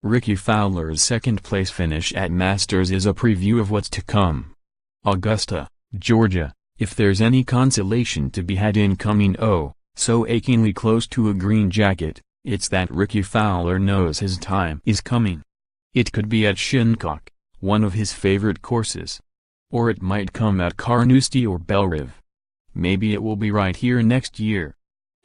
Rickie Fowler's second-place finish at Masters is a preview of what's to come. Augusta, Georgia, if there's any consolation to be had in coming so achingly close to a green jacket, it's that Rickie Fowler knows his time is coming. It could be at Shinnecock, one of his favorite courses. Or it might come at Carnoustie or Bellerive. Maybe it will be right here next year.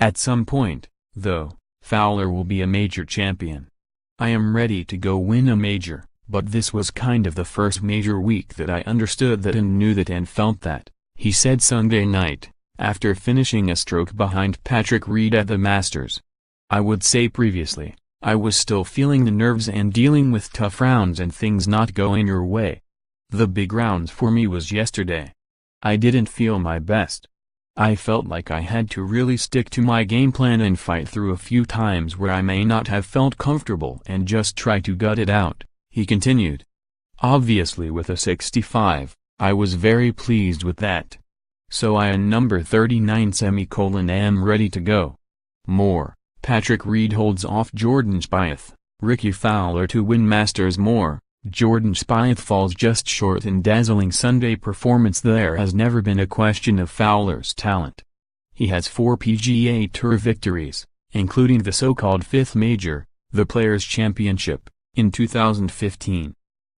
At some point, though, Fowler will be a major champion. I am ready to go win a major, but this was kind of the first major week that I understood that and knew that and felt that, he said Sunday night, after finishing a stroke behind Patrick Reed at the Masters. I would say previously, I was still feeling the nerves and dealing with tough rounds and things not going your way. The big rounds for me was yesterday. I didn't feel my best. I felt like I had to really stick to my game plan and fight through a few times where I may not have felt comfortable and just try to gut it out, he continued. Obviously with a 65, I was very pleased with that. So I am number 39 am ready to go. More, Patrick Reed holds off Jordan Spieth, Rickie Fowler to win Masters. More, Jordan Spieth falls just short in dazzling Sunday performance. There has never been a question of Fowler's talent. He has 4 PGA Tour victories, including the so-called fifth major, the Players' Championship, in 2015.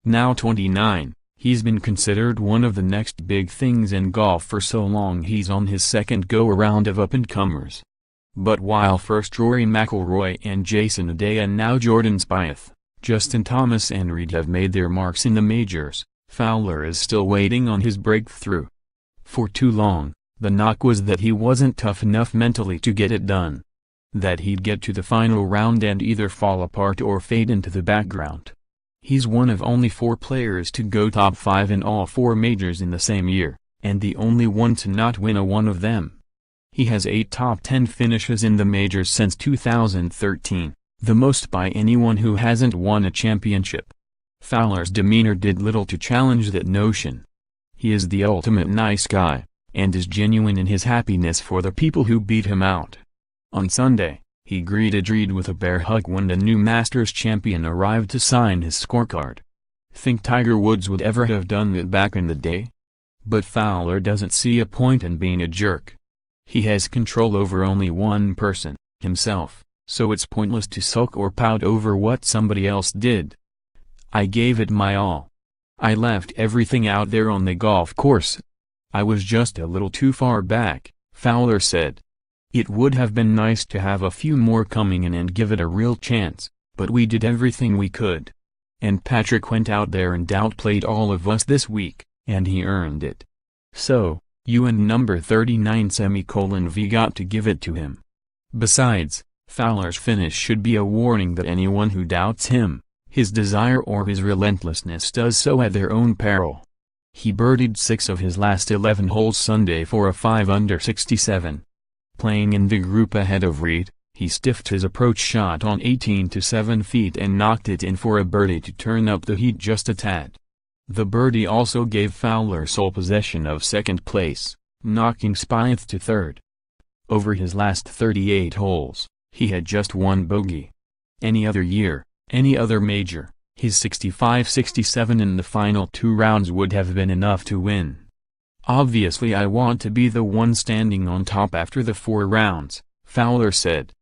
Now 29, he's been considered one of the next big things in golf for so long he's on his second go-around of up-and-comers. But while first Rory McIlroy and Jason Day and now Jordan Spieth, Justin Thomas and Reed have made their marks in the majors, Fowler is still waiting on his breakthrough. For too long, the knock was that he wasn't tough enough mentally to get it done. That he'd get to the final round and either fall apart or fade into the background. He's one of only 4 players to go top 5 in all 4 majors in the same year, and the only one to not win one of them. He has 8 top 10 finishes in the majors since 2013. The most by anyone who hasn't won a championship. Fowler's demeanor did little to challenge that notion. He is the ultimate nice guy, and is genuine in his happiness for the people who beat him out. On Sunday, he greeted Reed with a bear hug when the new Masters champion arrived to sign his scorecard. Think Tiger Woods would ever have done that back in the day? But Fowler doesn't see a point in being a jerk. He has control over only one person, himself. So it's pointless to sulk or pout over what somebody else did. I gave it my all. I left everything out there on the golf course. I was just a little too far back, Fowler said. It would have been nice to have a few more coming in and give it a real chance, but we did everything we could. And Patrick went out there and outplayed all of us this week, and he earned it. So, you and number 39 V got to give it to him. Besides, Fowler's finish should be a warning that anyone who doubts him, his desire or his relentlessness does so at their own peril. He birdied 6 of his last 11 holes Sunday for a 5-under 67. Playing in the group ahead of Reed, he stiffed his approach shot on 18 to 7 feet and knocked it in for a birdie to turn up the heat just a tad. The birdie also gave Fowler sole possession of second place, knocking Spieth to third. Over his last 38 holes, he had just 1 bogey. Any other year, any other major, his 65-67 in the final 2 rounds would have been enough to win. Obviously I want to be the one standing on top after the 4 rounds, Fowler said.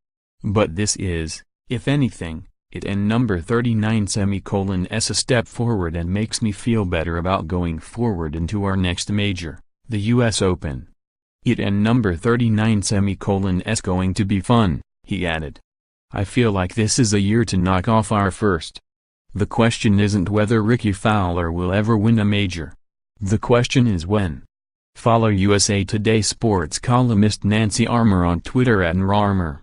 But this is, if anything, it and number 39 a step forward and makes me feel better about going forward into our next major, the US Open. It and number 39 going to be fun, he added. I feel like this is a year to knock off our first. The question isn't whether Rickie Fowler will ever win a major. The question is when. Follow USA Today sports columnist Nancy Armour on Twitter @NRARMOR.